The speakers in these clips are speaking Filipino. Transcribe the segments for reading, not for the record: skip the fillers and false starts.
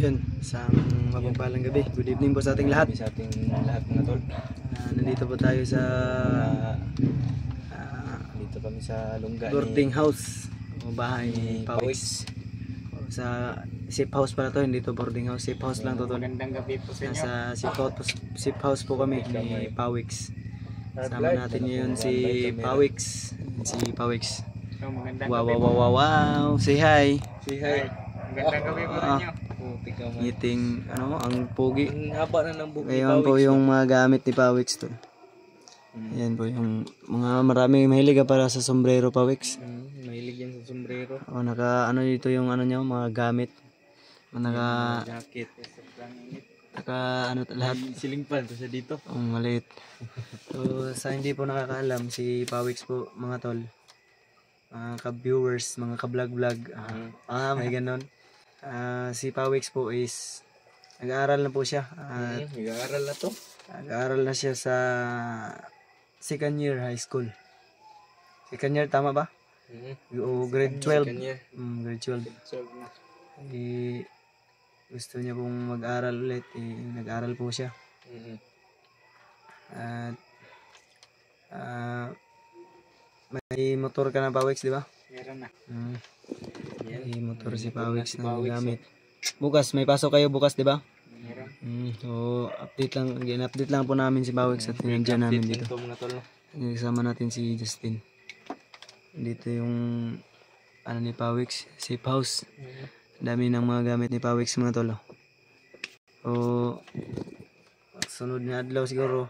Yun, isang mapagpalang gabi. Good evening po sa ating lahat. Sa ating lahat mga tol. Nandito po tayo sa Dito kami sa lungga boarding house o bahay ni Pawiks. Sa safe house pala to, hindi to boarding house. Safe house lang to. Magandang gabi po sa inyo. Nasa safe house po kami ni Pawiks. Sama natin ngayon si Pawiks. So, magandang Wow, gabi wow, po. wow, wow, wow. Say hi. Say hi. Magandang gabi po sa inyo. Ngiting, ang pogi. Ang haba na ng buhok ni Ngayon po Pawiks, yung mga gamit ni Pawiks to. Ayan po yung mga marami mahilig ka para sa sombrero, Pawiks. Mahilig yan sa sombrero. O naka dito yung niyo, mga gamit. Jacket. Lahat. Siling pan to sa dito. Maliit. So sa hindi po nakakaalam, si Pawiks po mga tol. Mga ka-viewers, mga ka-vlog. May ganon. Si Pawiks po is nag-aaral na po siya. Nag-aaral na to. Nag-aaral na siya sa second year high school. Second year, tama ba? O grade 12. Grade 12. Gusto niya pong mag-aral ulit. Nag-aral po siya. At may motor ka na, Pawiks, di ba? Meron na. May motor si Pawiks na gamit. Bukas, may pasok kayo bukas, di ba? Meron. So, update lang po namin si Pawiks at nandiyan namin dito. Ito mga tol. Kasama natin si Justin. Dito yung ni Pawiks, safe house. Dami ng mga gamit ni Pawiks mga tol. So, sunod na adlaw siguro.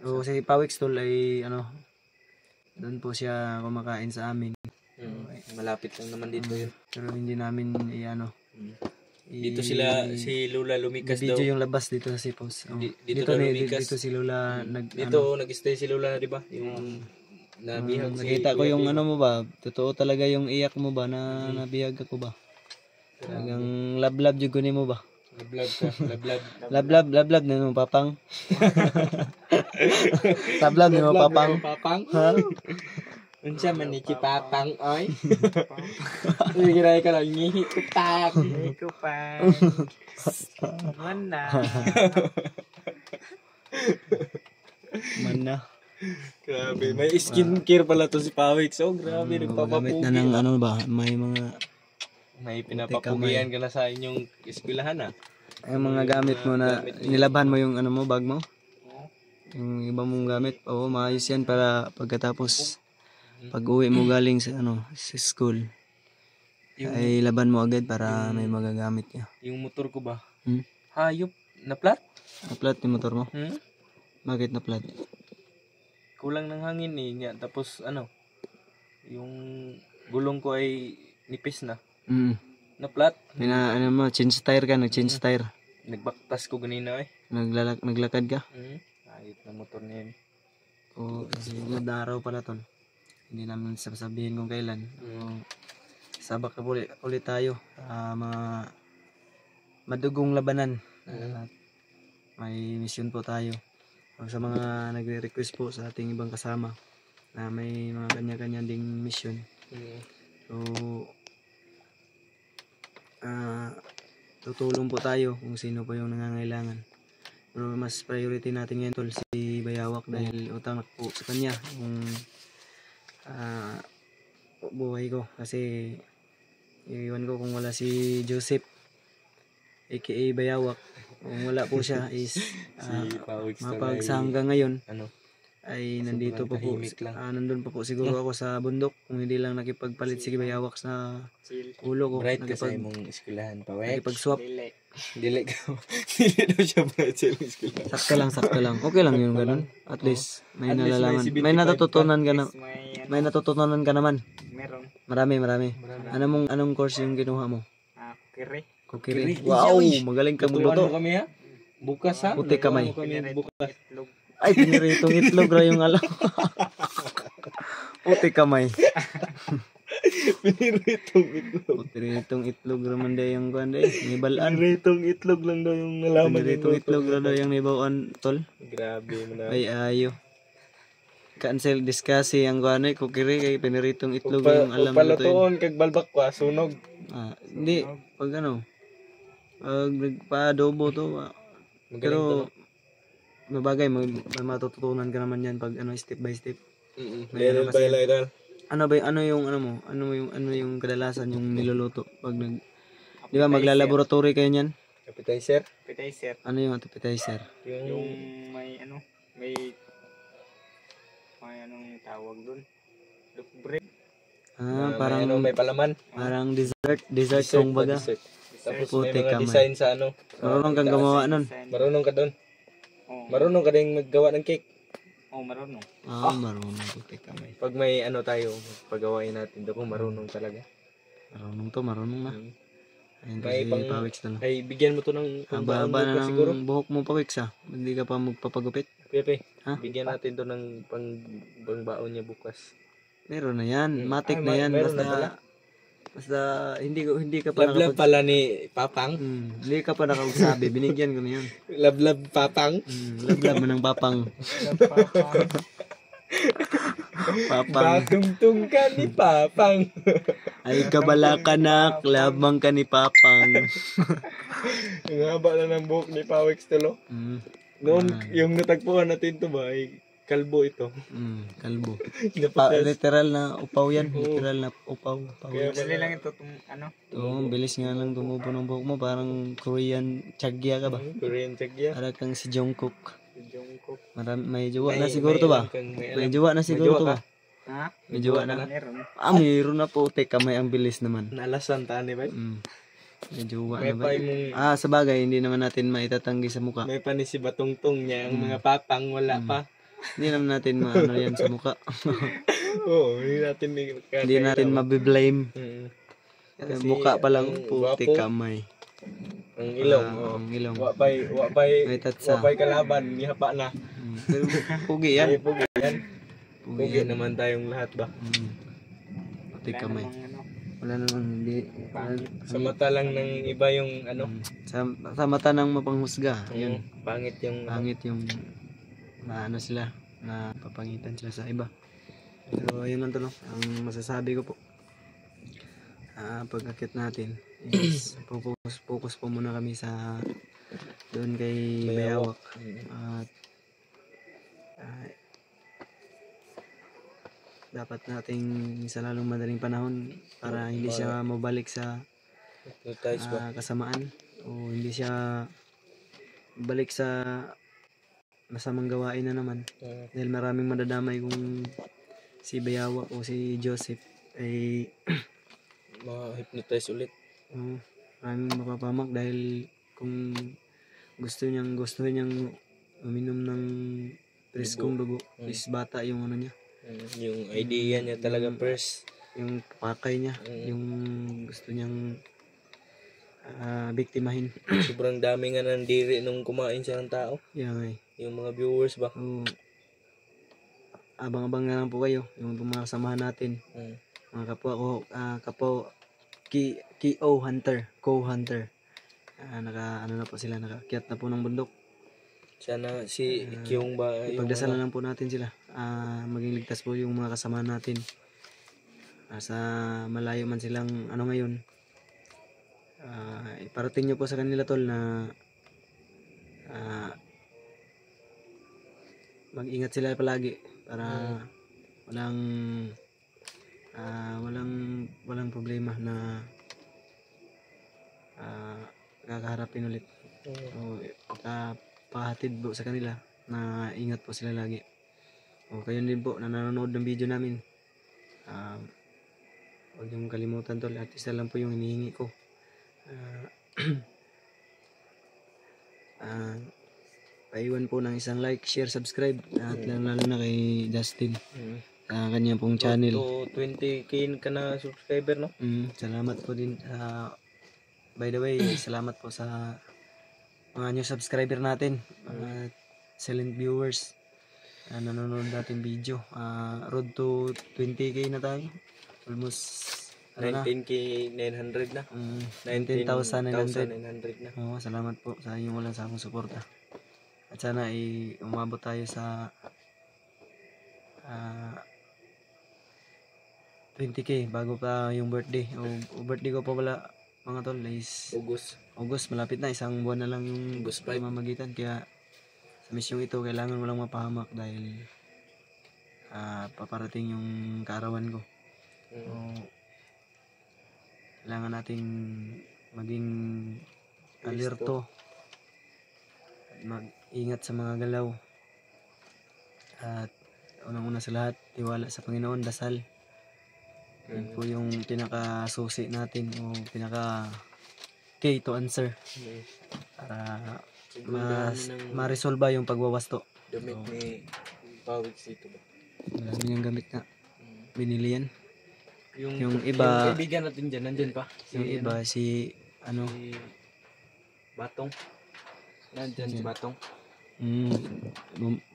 Si Pawiks tol ay doon po siya kumakain sa amin. Malapit lang naman dito yun. Pero hindi namin Dito si Lola lumikas daw. Video yung labas dito sa safe house. Dito lumikas. Dito si Lola nag-stay si Lola, di ba? Yung nabihag nakita ko yung mo ba? Totoo talaga yung iyak mo ba na nabihag ako ba? Talagang lablab jud ko nimo ba? Lablab na mo papang. Lablab ni mo papang. Ha? Unsa man ni Papang oy? Giray ka lang ngihi kutak. Ikaw pa. Mana. Grabe, may skincare pala to si Pawiks. So grabe, nagpapapugi. Gamit na ng ba? May mga pinapapugian ka na sa inyong eskwelahan yung mga gamit mo na nilabhan mo yung mo, bag mo. Yung iba mong gamit, maayos yan para pagkatapos pag uwi mo galing sa sa school, ay laban mo agad para may magagamit ka. Yung motor ko ba? Hayop na plat? Na-flat yung motor mo? Bakit na-flat? Kulang ng hangin nga. Tapos yung gulong ko ay nipis na. Na-flat? Change tire ka, nag-change tire. Nagbaktas ko ganina Naglakad ka? Hayop na motor niya yun. Siguro na araw pala ton. Hindi namin sasabihin kung kailan. Sabak na ulit tayo. Mga madugong labanan. May mission po tayo. Sa mga nagre-request po sa ating ibang kasama na may mga kanya-kanya ding mission. So, tutulong po tayo kung sino po yung nangangailangan. Pero mas priority natin ngayon tol si Bayawak dahil utang po sa kanya yung buhay ko kasi iwan ko kung wala si Joseph aka Bayawak, kung wala po siya is hanggang ngayon ay nandito pa po, nandun pa po siguro ako sa bundok kung hindi lang nakipagpalit si Bayawak sa ulo ko. Bright ka sa imong eskwelahan pa, nakipag-swap. Dili daw siya bright sa imong eskwelahan. Sakto lang. Okay lang yun ganun. At least may nalalaman. May natututunan ka na. May natututunan ka naman. Meron. Marami. Anong course yung kinuha mo? Kukiri. Wow, magaling kang magluto. Kami bukas Puti kamay. Bukas. Ay, piniritong itlog ra yung alam. Puti kamay. Piniritong itlog raman daw yung kuan day. Nibalaan. Piniritong itlog lang daw yung nalaman. Piniritong itlog ra daw yung nibawan tol. Grabe mo na. Ay ayo. Cancel discuss ang kuan ay kukiri kay piniritong itlog yung alam mo to. Palatuon kag balbak ko sunog. Hindi, pag pag nagpa-adobo to, Magaling to, pero no? mabagay, may matututunan ka naman yan pag step by step. May Little kasi by yan. little. Ano yung mo? Ano yung kadalasan yung niluluto pag di ba maglalaboratory kayo niyan? Appetizer. Appetizer. Ano yung appetizer? Yung may may anong tawag dun? Look break. Parang may palaman. parang dessert kung baga. Dessert. Tapos may Putik mga kamay. design sa Marunong kang gumawa nun. Marunong ka doon. Oo. Marunong ka din maggawa ng cake. Oo, marunong. Marunong putik kamay. Pag may tayo, pagawain natin doon kung marunong talaga. Marunong na. Ayun to May si pang- Pawiks na lang. Ay, bigyan mo to ng pangbaon Haba na bukas siguro. ng buhok mo Pawiks Hindi ka pa magpapagupit. Pepe, Ha? bigyan natin to ng pangbaon niya bukas. Meron na yan. Matik na yan. Meron na pala. Basta hindi ka pa Love pala ni Papang. hindi ka pa nakapagsabi. Binigyan ko na yan. Love Papang. Love mo ng papang. Papang. Batungtung ka ni Papang. Ay kabala ka na. Labang ka ni papang. Ang haba na ng buhok ni Pawix tulo. Noon, yung natagpuan natin to ba, ay kalbo ito. Kalbo. Napatas. Literal na upaw yan. Literal na upaw. Madali lang ito Oo, bilis nga lang tumubo ng buhok mo. Parang Korean chagya ka ba? Korean chagya. Para kang si Jungkook. Jungkook. May jowa na siguro to ba? May jowa na siguro to ba? Ha? May jowa na. Meron. Mayroon na po. Kamay ang bilis naman. Nalasan tani ba? May jowa May na ba? pa yung, Sa bagay, hindi naman natin maitatanggi sa muka. may pa ni si Batungtong niya, ang mga Papang wala pa. Hindi naman natin maano yan sa muka. Oo, hindi natin Hindi natin mabiblame. Kasi Muka pa lang ang puti gwapo. kamay. Ang ilong, Ang ilong. wapay May tatsa. kalaban, ihapa na. Pero pugi yan. Ay, pugi yan. Pugi Pugi yan. naman tayong lahat ba? Puti kamay. Wala namang hindi. Sa mata lang ng iba yung Sa mata ng mapanghusga. Yun. pangit yung Pangit yung maano sila. Napapangitan sila sa iba. Pero ayun lang to no. Ang masasabi ko po. Pag-akit natin is focus po muna kami sa doon kay Bayawak. At dapat nating sa lalong madaling panahon para hindi siya mabalik sa kasamaan o hindi siya balik sa masamang gawain na naman. Dahil maraming madadamay kung si Bayawak o si Joseph ay ma-hypnotize ulit. maraming mapapamak dahil kung gusto niyang uminom ng preskong dugo is bata yung ano niya, Yung idea niya talaga first. yung pakay niya, yung gusto niyang biktimahin. Sobrang dami nga ng diri nung kumain siya ng tao. Yan nga Yung mga viewers ba? abang-abang na lang po kayo yung mga kasamahan natin, mga kapwa ko, co-hunter. Ano na po sila, nakakyat na po ng bundok. Sana si Kyung ba yung Ipagdasalan lang po natin sila. Maging ligtas po yung mga kasama natin. Sa malayo man silang ngayon. Iparating nyo po sa kanila tol na mag-ingat sila palagi para walang problema na kakaharapin ulit. Pahatid po sa kanila na ingat po sila lagi. O kayo din po na nanonood ng video namin, huwag niyong kalimutan tol, at isa lang po yung hinihingi ko. Paiwan po ng isang like, share, subscribe, at lalo na kay Justin sa kanya pong channel. To 20k ka na subscriber, no? Salamat po din. By the way, salamat po sa mga new subscriber natin, mga silent viewers na nanonood natin video. Road to 20k na tayo. Almost 19k 900 na. 19,900. 900 na. Oo, salamat po sa inyong walang sakong suporta. At sana ay umabot tayo sa 20K bago pa yung birthday. O birthday ko pa wala mga tol is August, malapit na, isang buwan na lang yung August 5. mamagitan. Kaya sa misyong ito kailangan walang mapahamak dahil paparating yung kaarawan ko. So, kailangan nating maging alerto at mag-ingat sa mga galaw. At unang-una sa lahat, tiwala sa Panginoon, dasal. Yan po yung pinaka-susi natin o pinaka-key to answer para ma-resolve yung pagwawasto. Damit ni Pawiks dito ba? Marami ng gamit na binili yan. Yung Yung iba, kaibigan natin dyan, nandyan pa. yung iba si ano, Si Batong. Nandyan si Batong.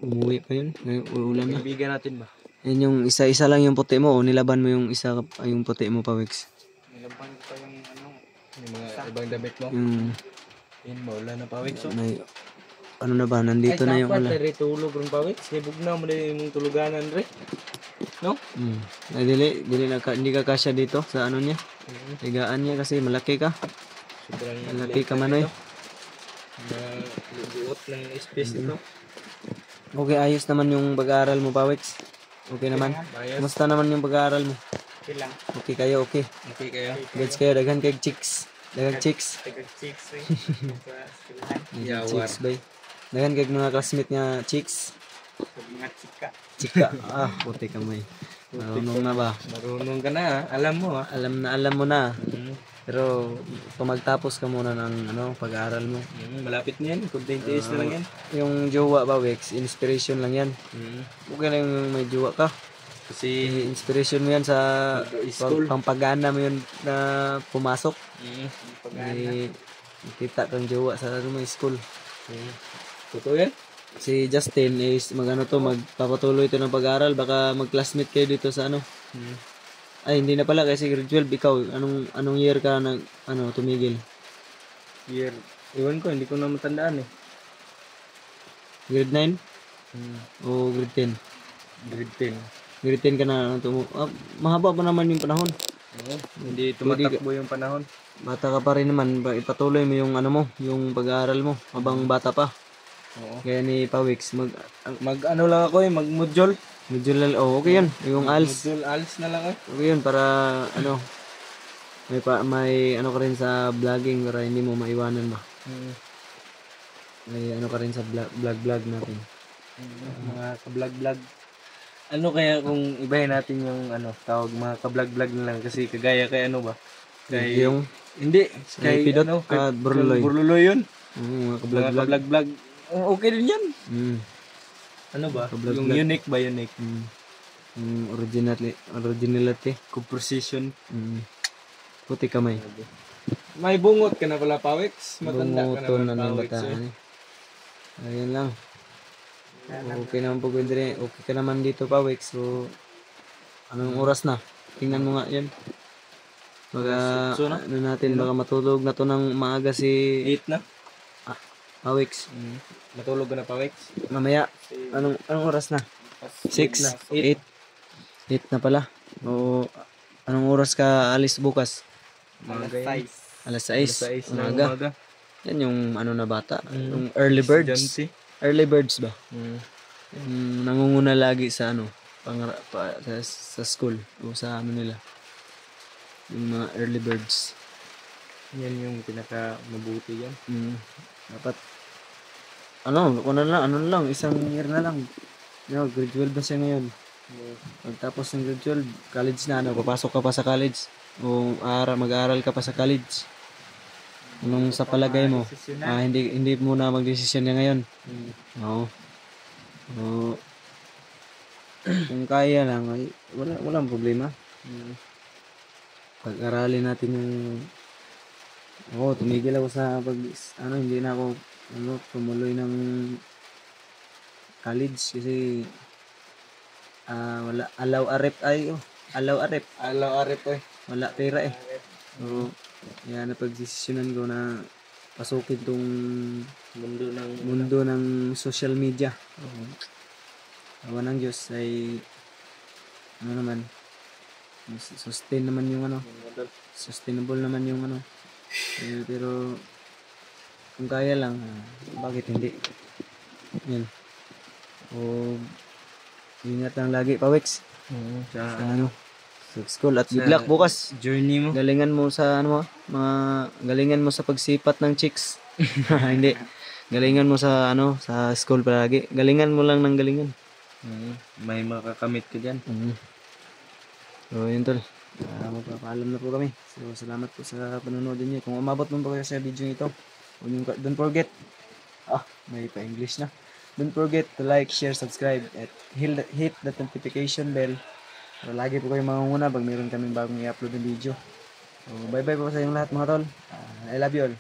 umuwi pa yun, ulam na. Kaibigan natin ba? Yan yung isa-isa lang yung puti mo o nilaban mo yung isa yung puti mo pa, Wix. Nilaban ko pa yung ano. Yung mga ibang damit mo. Yung Yun, maula na Pawiks. So. may ano na ba, nandito na yung ulam. Ay, tulog rin Pawiks. Ibog na mo na yung tuluganan rin. No? Ay, hindi ka kasya dito sa ano niya. Higaan niya kasi malaki ka. Sobrang Malaki ka manoy. Lubuot ng space nito. Okay, ayos naman yung pag-aaral mo, Pawix. Okay naman. Bayas. Kumusta naman yung pag-aaral mo? Okay lang. Okay kayo, okay. Okay kayo. Gets kayo, daghan kay chicks. Daghan chicks. Tagag-chicks eh. Sa eskwelahan. Yawar. Chicks, bay. Daghan kay mga classmate nga chicks. Sa mga chika. Chika. Puti ka mo eh. Marunong na ba? Marunong ka na ha. Alam mo ha. Alam mo na. Pero kung magtapos ka muna ng pag-aaral mo. Malapit na yan. Kunting tiis na lang yan. Yung jowa ba, Wex, inspiration lang yan. Okay lang yung may jowa ka. Kasi Inspiration mo yan sa School. pampagana mo yun na pumasok. Pagana. May kita kang jowa sa school. totoo yan. Si Justin is magpapatuloy ito ng pag-aaral. Baka mag-classmate kayo dito sa Ay, hindi na pala kasi grade 12 ikaw. Anong year ka tumigil? Year. Iwan ko, hindi ko na matandaan eh. Grade 9 o grade 10? Grade 10. Grade 10 ka na mahaba pa naman yung panahon. Hindi tumatakbo yung panahon. Bata ka pa rin naman, ipatuloy mo yung yung pag-aaral mo habang bata pa. Oo. Kaya ni Pawix, Mag ano lang ako eh, mag-module. okay yun. Yung ALS. Module ALS na lang eh. Okay yun para may ka rin sa vlogging para hindi mo maiwanan ba. May ka rin sa vlog natin. Mga ka-vlog-vlog. Ano kaya kung ibahin natin yung tawag mga ka-vlog-vlog na lang kasi kagaya kay ba? Kay Yung hindi kay Pidot, kay Burloy. Burloy yun. mga Mga ka-vlog. ka-vlog-vlog. Okay din yan. Ano ba? Ka-vlog-vlog. Yung unique ba unique? Yung originality. Composition. Puti kamay. May bungot ka na pala, Pawex. Matanda ka Bunguton na na pala, ng Pawex. bataan eh. Ayun lang. Okay naman po Gundre. Okay ka naman dito pa, Wex. So, anong oras na? Tingnan mo nga yan. Baka, So, no? natin, baka matulog na to ng maaga si 8 na. Wex. Matulog ka na, Pawex. Mamaya, anong oras na? 6 na. 8 8 na pala. O, anong oras ka alis bukas? Alas Mga 6. Alas 6. 6 na Umaga. umaga. Yan yung na bata. Yung early birds. Estudyante. Early birds ba? Mm. Nangunguna lagi sa sa school o sa nila. Yung mga early birds. Yan yung pinaka mabuti yan. Dapat isang year na lang. Grade 12 na siya ngayon. Pagtapos ng grade 12, college na papasok ka pa sa college o mag-aaral ka pa sa college. Anong sa palagay mo? Hindi muna magdesisyon niya ngayon. Oo. Kung kaya lang, ay, walang problema. Pag-aralin natin yung tumigil ako sa hindi na ako tumuloy ng college kasi wala alaw arep Alaw-arip eh. wala pera eh. So, yan na pagdesisyonan ko na pasukin tong mundo ng social media. Awa ng Diyos ay sustain naman yung ano, sustainable naman yung ano. Pero kung kaya lang, bakit hindi? Yan. O ingat lang lagi, Pawex. Sa Sa ano, sa school at good Sa- luck bukas. journey mo. Galingan mo sa ano, mga galingan mo sa pagsipat ng chicks. Hindi. Galingan mo sa ano, sa school palagi. Galingan mo lang ng galingan. May makakamit ka dyan. So, yun tol. Magpapaalam na po kami. So, salamat po sa panonood niyo. Kung umabot mo pa kayo sa video ito, don't forget. May pa-English na. Don't forget to like, share, subscribe, at hit the notification bell. Para lagi po kayong mangunguna pag mayroon kaming bagong i-upload na video. So, bye-bye po sa inyong lahat mga tol. I love you all.